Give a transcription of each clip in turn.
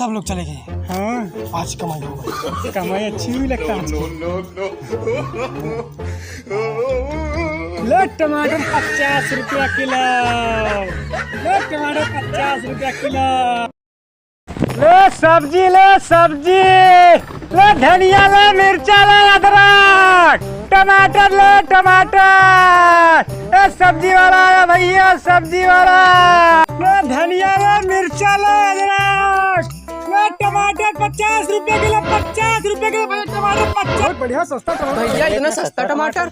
सब लोग चले गए। हाँ आज कमाई हो गई। कमाई अच्छी हुई लगता है। लो टमाटर 50 रुपया किलो। लो टमाटर 50 रुपया किलो। लो सब्जी, लो सब्जी, लो धनिया, लो मिर्चा, लो अदरक, टमाटर, लो टमाटर। ए सब्जी वाला आया भैया, सब्जी वाला। लो धनिया, लो मिर्चा, लो अदरक, लो टमाटर 50 रुपए किलो। 50 रुपए किलो भैया टमाटर 50। बहुत बढ़िया सस्ता टमाटर भैया, इतना सस्ता टमाटर।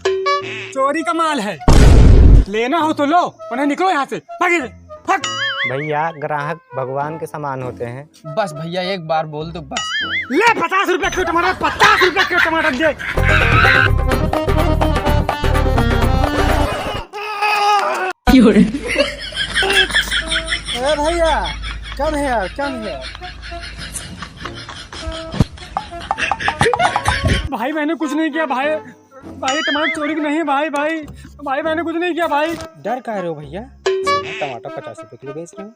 चोरी का माल है, लेना हो तो लो, उन्हें निकलो यहाँ से, भागे भाग। भैया ग्राहक भगवान के समान होते हैं। बस भैया एक बार बोल दो बस। ले 50 रुपए किलो टमाटर, 50 रुपए किलो टमाटर दे। भैया कम है यार, कम है। भाई मैंने कुछ नहीं किया भाई। भाई टमाटर चोरी की नहीं भाई। भाई मैंने कुछ नहीं किया भाई। डर कह रहे हो भैया? टमाटर 50 रुपए किलो बेच रहे हो।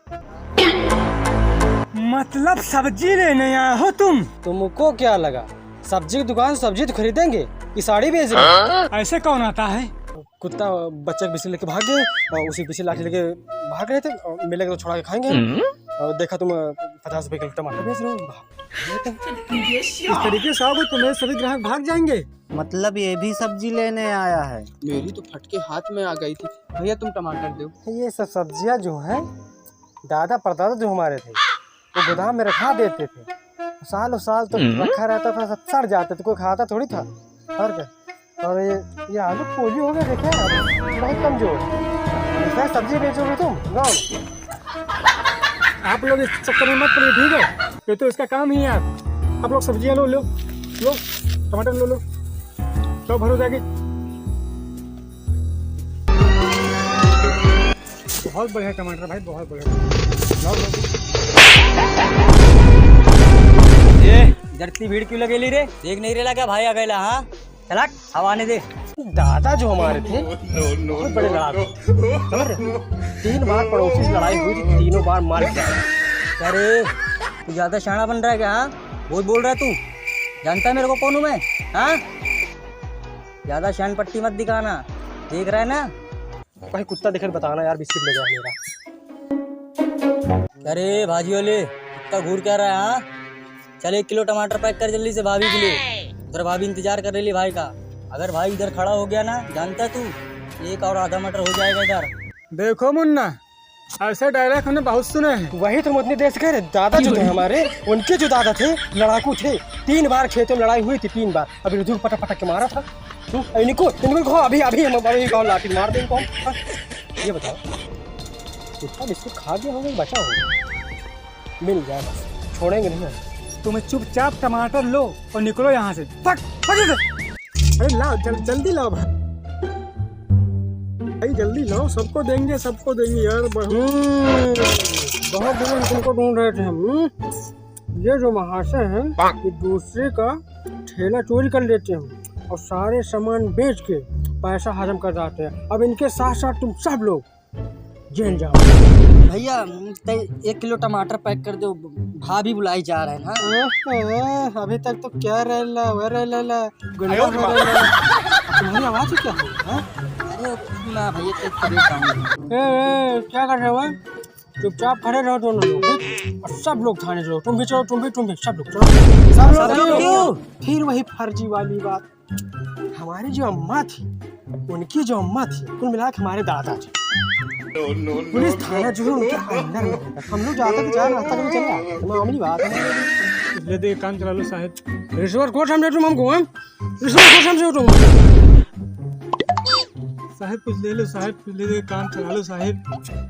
मतलब सब्जी लेने आए हो तुम? तुमको क्या लगा सब्जी की दुकान सब्जी तो खरीदेंगे, ये साड़ी बेच रहे हो? ऐसे कौन आता है? कुत्ता बच्चे पीछे लेके भाग गए और उसी पीछे लाठी लेके भाग रहे थे और मिलेगा तो छोड़ा के खाएंगे। और देखा तुम 50 रुपए किलो टमाटर बेच रहे हो। इस तरीके से आओगे तुम्हें सभी ग्राहक भाग जाएंगे। मतलब ये भी सब्जी लेने आया है। मेरी तो फटके हाथ में आ गई थी। भैया तुम टमाटर दो। ये सब सब्जियां जो है दादा परदादा जो हमारे थे वो गोदाम में रखा देते थे। सालों साल तो रखा रहता था, सब सड़ जाते थे, कोई खाता थोड़ी था। और क्या? और ये आलू पोलियो हो गया, देखे बहुत कमजोर। ऐसा सब्जी बेचोगे तुम गाँव में? आप लोग इस चक्कर में मत पड़िए, ठीक है? ये तो इसका काम ही है। आप लोग सब्जियां लो टमाटर लो भरो जाके। बहुत बढ़िया टमाटर भाई, बहुत बढ़िया। ये जरती भीड़ क्यों लगेली रे? देख नहीं रेला क्या भाई आ गया? हाँ चला हवा आने दे। दादा जो हमारे थे बहुत बड़े लड़ाकू थे। 3 बार पड़ोसी से लड़ाई हुई थी, तीनों बार मार गया। अरे तू ज्यादा शाना बन रहा है क्या? हाँ बहुत बोल रहा है तू। जानता है मेरे को कौन हूँ मैं? हाँ ज्यादा शान पट्टी मत दिखाना, देख रहा है ना? भाई कुत्ता देख बताना यार, बिस्किट ले गया मेरा। अरे भाजी वाले कुत्ता घूर क्या रहा है? हाँ चल 1 किलो टमाटर पैक कर जल्दी से भाभी के लिए। उधर भाभी इंतजार कर रही है भाई का। अगर भाई इधर खड़ा हो गया ना, जानता तू 1 और आधा मटर हो जाएगा इधर। देखो मुन्ना, ऐसे डायलॉग हमने बहुत सुने हैं। वही तो हम अपने देश के दादा जो थे हमारे, उनके जो दादा थे लड़ाकू थे। 3 बार खेतों में लड़ाई हुई थी, 3 बार। अभी रुझू पटक के मारा था। इनको अभी हम कहो लाठी मार दें इनको। ये बताओ कुत्ता बिस्कुट खा गया होगा, बचा होगा? मिल जाए बस, छोड़ेंगे नहीं। तुम्हें चुपचाप टमाटर लो और निकलो यहाँ से। अरे लाओ जल्दी लाओ भाई, जल्दी लाओ। सबको देंगे यार। बहुत दिनों से तुमको ढूंढ रहे थे हम। ये जो महाशय है ये दूसरे का ठेला चोरी कर लेते हैं और सारे सामान बेच के पैसा हजम कर जाते हैं। अब इनके साथ साथ तुम सब लोग जेल जाओ। भैया 1 किलो टमाटर पैक कर दो, भाभी बुलाई जा रहे हैं ना। अभी तक तो क्या तुम्हारी आवाज क्या है? अरे ना भैया क्या कर रहे हो? चुपचाप खड़े रहो दोनों लोग, और सब लोग थाने चलो। तुम भी चलो, तुम भी सब लोग चलो। सब लोग क्यों? फिर वही फर्जी वाली बात। हमारी जो अम्मा थी, उनकी जो अम्मा थी, कुल मिला के हमारे दादा थे। पुलिस थाना जो है उनके अंदर में है। हम लोग जाते थे, जहाँ रास्ता कभी चले आते, मामूली बात है। ले दे काम चला लो साहब। रिश्वत को समझे तुम हमको? रिश्वत को समझे तुम? साहब कुछ ले लो, साहब कुछ ले दे, काम चला लो साहब।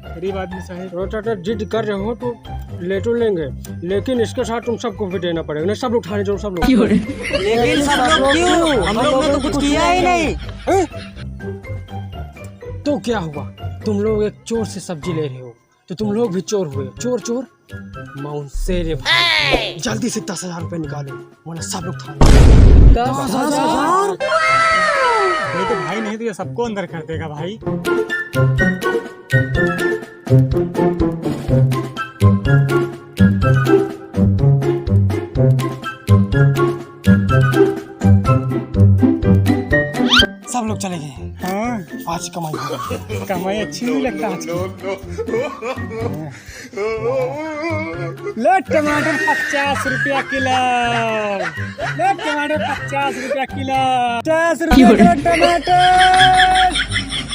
गरीब आदमी साहब। रोटा जिद कर रहे हो तो ले तो लेंगे, लेकिन इसके साथ तुम सबको भी देना पड़ेगा। नहीं सब लोग थाने जाओ, सब लोग। लेकिन सब लोग क्यों? हम लोग ने तो कुछ किया ही नहीं। तो क्या हुआ? तुम लोग एक चोर से सब्जी ले रहे हो तो तुम लोग भी चोर हुए। चोर माउंट शेर भाई, जल्दी से 10,000 रुपए निकालो, वरना सब लोग थाने। 10,000? ये तो भाई नहीं तो ये सबको अंदर कर देगा भाई। सब लोग चले गए। हाँ आज कमाई होगी। कमाई अच्छी नहीं लगता आज की। लो टमाटर 50 रुपया किलो। लो टमाटर 50 रुपया किलो। 50 रुपया किलो टमाटर।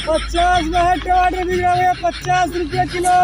50 में है टमाटर बिक रहा है 50 रुपया किलो।